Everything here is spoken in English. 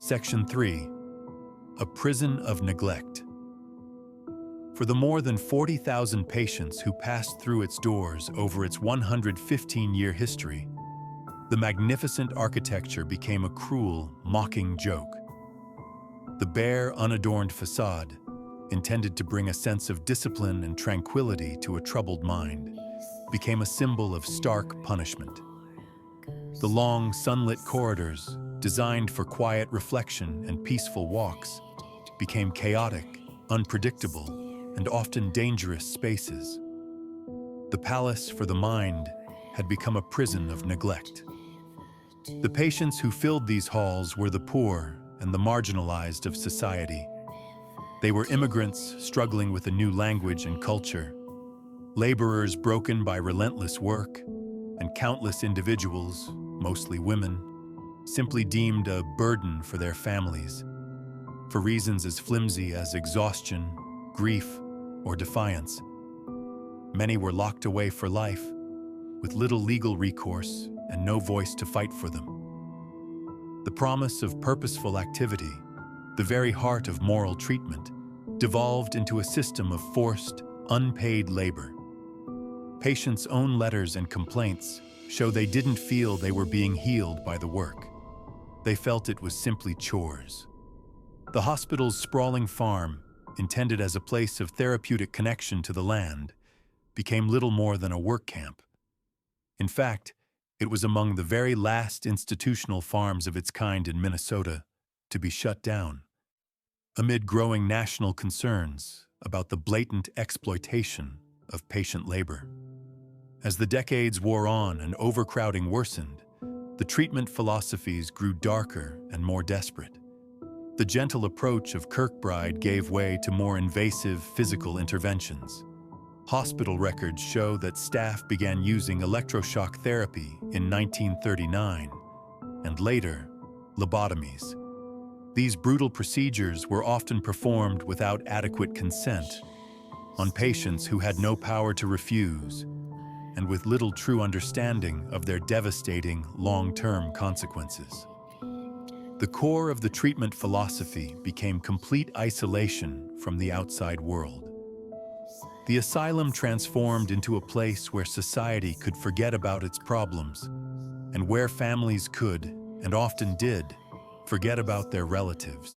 Section 3. A prison of neglect. For the more than 40,000 patients who passed through its doors over its 115-year history, the magnificent architecture became a cruel, mocking joke. The bare, unadorned facade, intended to bring a sense of discipline and tranquility to a troubled mind, became a symbol of stark punishment. The long, sunlit corridors, designed for quiet reflection and peaceful walks, became chaotic, unpredictable, and often dangerous spaces. The palace for the mind had become a prison of neglect. The patients who filled these halls were the poor and the marginalized of society. They were immigrants struggling with a new language and culture, laborers broken by relentless work, and countless individuals, mostly women, simply deemed a burden for their families, for reasons as flimsy as exhaustion, grief, or defiance. Many were locked away for life, with little legal recourse and no voice to fight for them. The promise of purposeful activity, the very heart of moral treatment, devolved into a system of forced, unpaid labor. Patients' own letters and complaints show they didn't feel they were being healed by the work. They felt it was simply chores. The hospital's sprawling farm, intended as a place of therapeutic connection to the land, became little more than a work camp. In fact, it was among the very last institutional farms of its kind in Minnesota to be shut down, amid growing national concerns about the blatant exploitation of patient labor. As the decades wore on and overcrowding worsened, the treatment philosophies grew darker and more desperate. The gentle approach of Kirkbride gave way to more invasive physical interventions. Hospital records show that staff began using electroshock therapy in 1939, and later, lobotomies. These brutal procedures were often performed without adequate consent, on patients who had no power to refuse, and with little true understanding of their devastating long-term consequences. The core of the treatment philosophy became complete isolation from the outside world. The asylum transformed into a place where society could forget about its problems, and where families could, and often did, forget about their relatives.